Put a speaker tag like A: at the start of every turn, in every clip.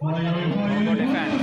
A: good defense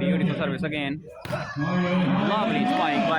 A: beautiful service again, lovely spike by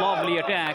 A: lovely attack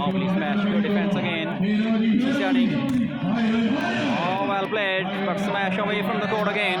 A: lovely smash, good defense again, setting. well played but smash away from the court again.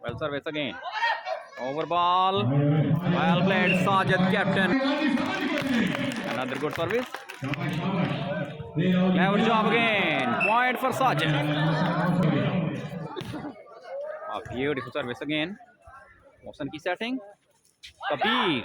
A: well service again, over ball, well played Sajid captain. Another good service, clever job again, point for Sajid. A beautiful service again, motion ki setting, Kabeer,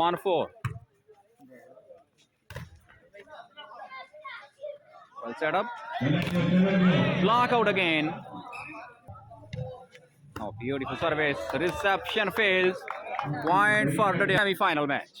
A: 1-4. well set up, block out again. Beautiful service, reception fails, point for the semi-final match.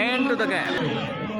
A: into the gap.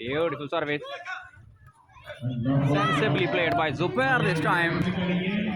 A: Beautiful service, sensibly played by Zubair this time.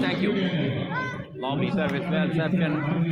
A: thank you, lovely service, well reception,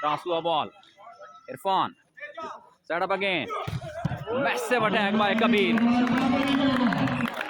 A: cross low ball, Irfan, set up again, massive attack by Kabeer.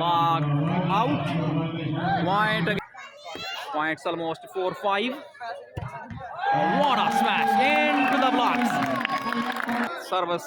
A: lock out, point again. Points almost 4-5. What a smash into the blocks. Service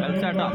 A: Well set up.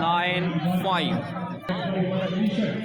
A: 9-5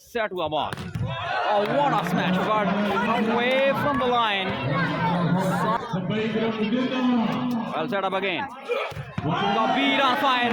A: Set to a ball. Oh, what a smash, but away from the line. Well set up again. Kabeer on fire.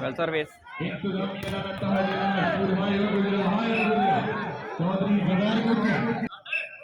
A: Well service.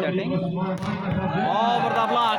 A: setting over the block.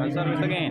A: One service again.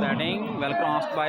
A: setting well crossed by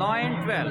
A: 9-12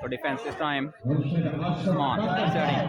A: for defense this time. Usman setting.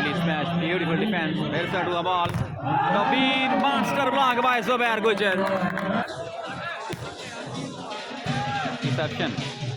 A: lovely smash, beautiful defense. Well set to the ball. Kabeer, monster block by Zubair Gujjar. Reception.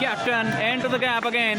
A: Captain into the gap again.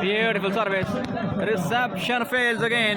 A: Beautiful service. Reception fails again.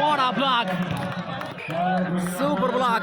A: What a block. Super block.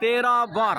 A: 13-12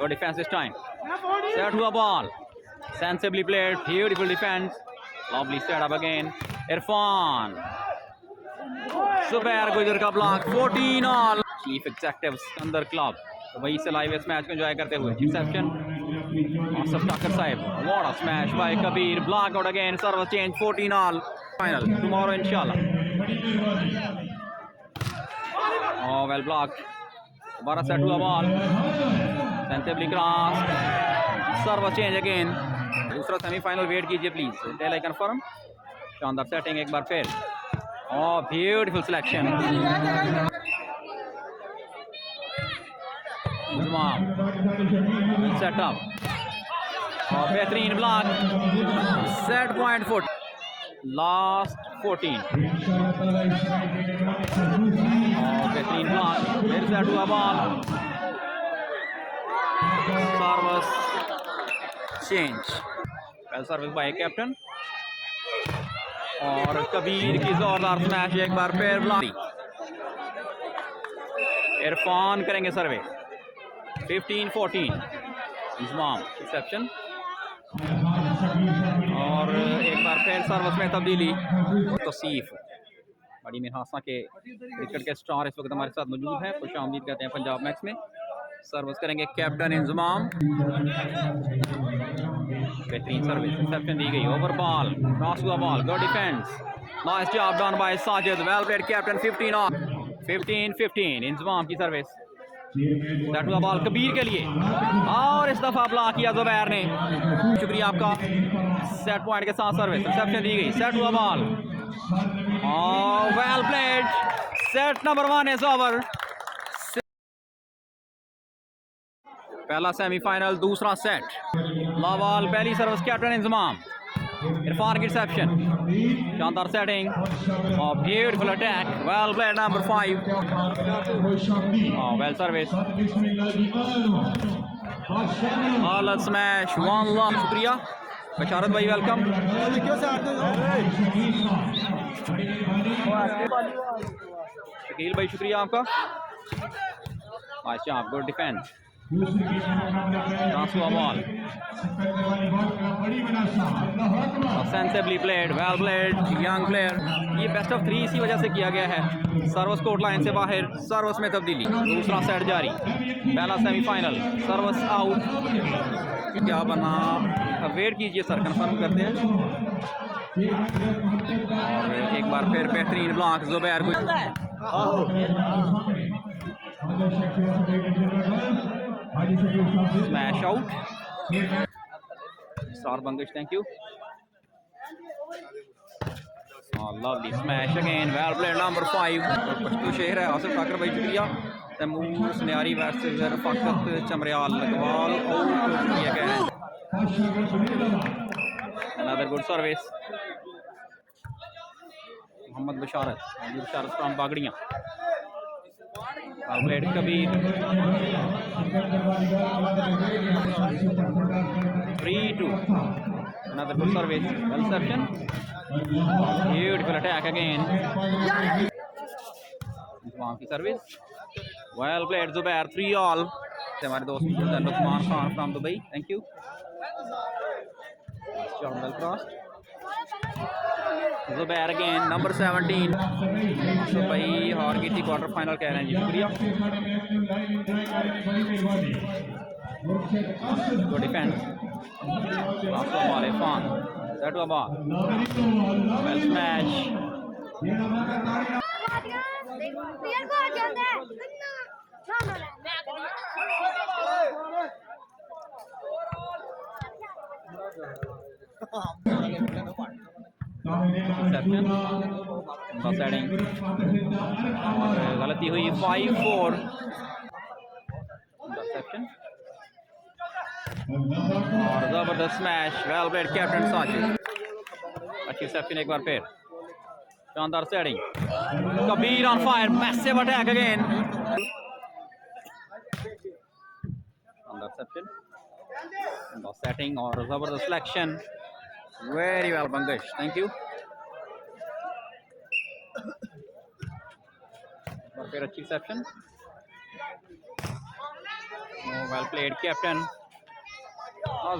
A: for defense this time. Set to a ball. Sensibly played. Beautiful defense. Lovely set up again. Irfan. Zubair Gujjar का block. 14 all. Chief Executive Sikandar Club. तो वहीं से live इस match को enjoy करते हुए reception Asaf Thakar Sahib. What a smash by Kabeer. Block out again. Service change. 14 all. Final tomorrow inshallah. Oh, well blocked. Bara set to a ball. Sensibly crossed. Service change again. दूसरा semifinal wait कीजिए please. Tell I confirm. शानदार setting एक बार फिर. Oh, beautiful selection. Usman. Set up. Oh, बेहतरीन block. Set point foot. Last 14. Oh, बेहतरीन block. Then set to a ball. Service change. Well service by captain. और कबीर की जोरदार स्मैश एक बार फिर ब्लॉक. इरफान करेंगे सर्वे. 15-14. उस्मान रिसेप्शन और एक बार फिर सर्विस में तब्दीली. तौसीफ बड़ी मंहसां के क्रिकेट के स्टार इस वक्त हमारे साथ मौजूद हैं. खुश आमदीद कहते हैं पंजाब मैक्स में. सर्विस करेंगे कैप्टन इंजमाम. बेहतरीन सर्विस. रिसेप्शन दी गई. Over ball. क्रॉस हुआ ball. Good defence. Nice job done by Sajid. Well played captain. 15-15. Inzamam की सर्विस. दैट हुआ बॉल कबीर के लिए और इस दफा ब्लॉक किया जुबैर ने. शुक्रिया आपका. सेट पॉइंट के साथ सर्विस. रिसेप्शन दी गई. सेट हुआ ball. Well played. Set number 1 is over. पहला सेमीफाइनल दूसरा सेट. लावाल पहली सर्विस कैप्टन इंजमाम. इरफान की रिसेप्शन. शानदार सेटिंग और beautiful attack. Well played number 5. Well service. All smash 1 lock. शुक्रिया बशारत भाई. वेलकम. शकील भाई शुक्रिया आपका. अच्छा good defence. Ball sensibly played. Well played. Young player. ये बेस्ट ऑफ 3 इसी वजह से किया गया है. सर्विस कोर्ट लाइन से बाहर. सर्विस में तब्दीली. दूसरा सेट जारी. पहला सेमीफाइनल. Service out. क्या बना. वेट कीजिए सर. कंफर्म करते हैं. और एक बार फिर बेहतरीन ब्लॉक. जुबैर गुजर. Smash out. Star Bangish, thank you. Oh, lovely smash again. Well played number 5. Pashto शहर है. आसिफ ठाकर भाई शुक्रिया. तैमूर स्नेहारी वर्सेस इरफान चमरियाल लगवाल आउट किया गया है. Another good service. Mohammad Basharat from Bagdiyan. Played Kabeer. 3-2. Another good service. Well reception. Beautiful attack again. Usman की service. Well played Zubair. 3 all. हमारे दोस्त Usman from Dubai. Thank you. Well crossed. Zubair again. Number 17. तो भाई हार गई थी क्वार्टर फाइनल कह रहे हैं जी. शुक्रिया. Good defence. Ball Irfan. Set हुआ बॉल. Well smash. सेटिंग गलती हुई. 5-4. और जबरदस्त smash. Well played captain Sajid. अच्छी रिसेप्शन एक बार फिर. शानदार setting. Kabir on fire. Massive attack again. शानदार रिसेप्शन. सेटिंग और जबरदस्त selection. Very well Bangish. Thank you. और फिर अच्छी reception. Well played captain.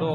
A: 2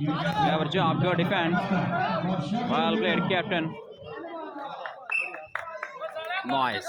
A: Clever job, good defense. Well played captain. Nice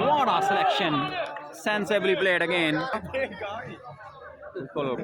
A: What a selection. Sensibly played again.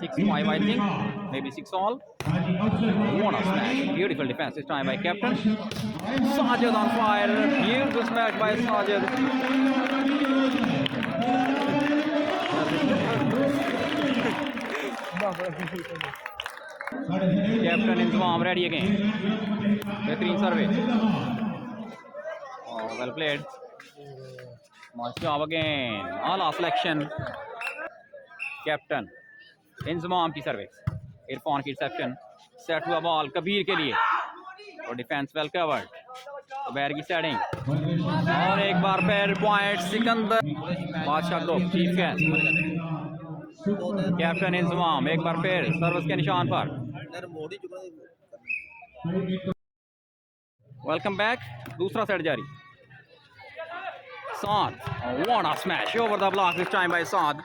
A: 6-5 I think. Maybe 6 all. What a smash. Beautiful defense this time by captain. Saad on fire. Beautiful smash by Saad. Captain Inzamam ready again. Behtrin service. Oh, well played. Nice job again. Ala selection. Captain Inzamam की service. Irfan की reception. Set हुआ ball Kabir के लिए और defence well covered. Zubair की setting और एक बार फिर पॉइंट सिकंदर. बादशाह group chief guest. Captain Inzamam एक बार फिर सर्विस के निशान पर. Welcome back. दूसरा सेट जारी. Saad. What a smash over the block this time by Saad.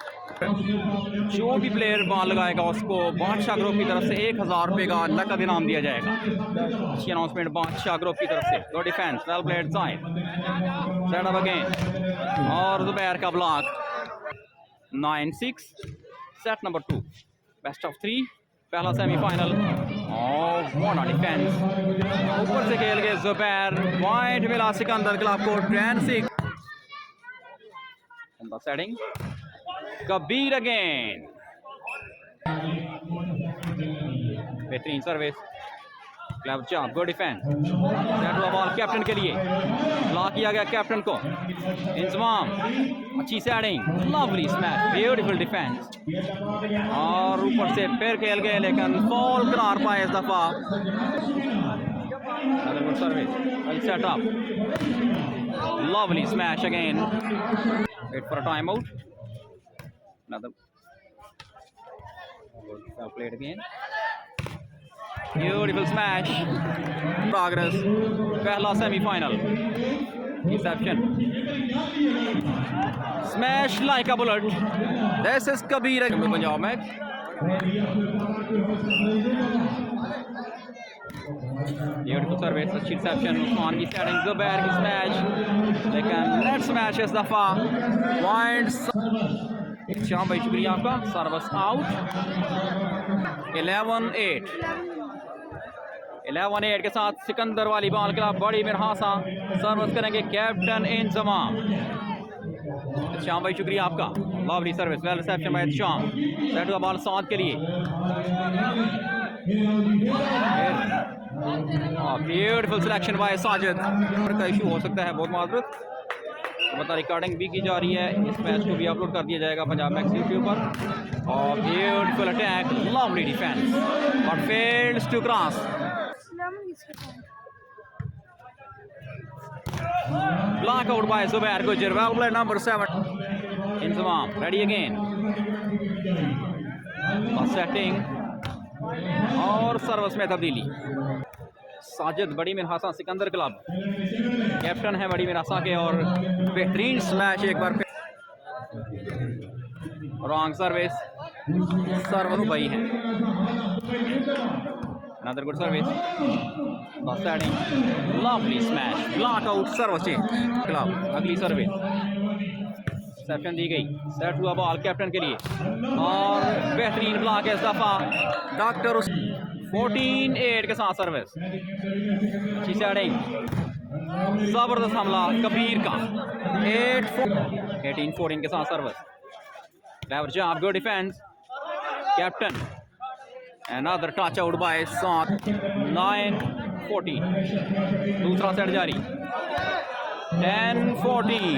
A: जो भी प्लेयर बॉल लगाएगा उसको बादशाह ग्रुप की तरफ से 1000 रुपये का नकद इनाम दिया जाएगा. अच्छी अनाउंसमेंट बादशाह ग्रुप की तरफ से. Good defence. Well played side. Set up again और जुबैर का block. 9-6. Set number 2. Best of 3. पहला सेमीफाइनल. What a defence. ऊपर से खेल गए जुबैर. पॉइंट मिला सिकंदर क्लब को. 10-6. Setting Kabeer again. बेहतरीन service. Clever job. Good defence. Set हुआ बॉल कैप्टन के लिए. ब्लॉक किया गया कैप्टन को. इंजमाम. अच्छी setting. Lovely smash. Beautiful defence और ऊपर से फिर खेल गए लेकिन फॉल करार पाए इस दफा. Good service. Well set up. Lovely smash again. Wait for a time out. Another well played again. Beautiful smash. Progress. पहला semi-final. Reception. Smash like a bullet. This is Kabeer. Punjab match. Beautiful service. अच्छी reception. Usman की setting. Zubair की smash. लेकिन net smash इस दफा. Points. शाम भाई शुक्रिया आपका. Service out. 11-8 के साथ सिकंदर वाली बॉल क्लब बड़ी मंहसां सर्विस करेंगे कैप्टन इंजमाम. शाम भाई शुक्रिया आपका. Lovely service. Well reception by Sham. Set हुआ बॉल साद के लिए. Beautiful selection by Sajid. का इशू हो सकता है. बहुत माजरत. बता रिकॉर्डिंग भी की जा रही है. इस मैच को भी अपलोड कर दिया जाएगा पंजाब मैक्स यूट्यूब पर. और beautiful attack. Lovely defence but fails to cross. Block out by Zubair Gujjar. Well played number 7. Inzamam ready again. Setting और सर्विस में तब्दीली. साजिद बड़ी मंहसां सिकंदर क्लब कैप्टन है बड़ी मंहसां के और बेहतरीन स्मैश एक बार फिर. Wrong service. सर्व भाई है. Another good service. Setting. Lovely smash. Block out service change. Club अगली सर्विस. सेक्शन दी गई. सेट हुआ बॉल कैप्टन के लिए और बेहतरीन ब्लॉक है इस दफा. डॉक्टर 14-8 के साथ सर्विस. अच्छी सेटिंग. जबरदस्त हमला कबीर का. 18-14 के साथ service. Clever job. Good defence. Captain. Another touch out by Saad. 9-14. दूसरा सेट जारी. 10-14.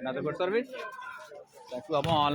A: another good service. Back to the ball.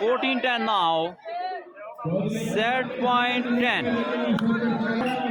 A: 14-10 now. Set point 10.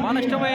A: punished away.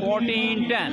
A: 14-10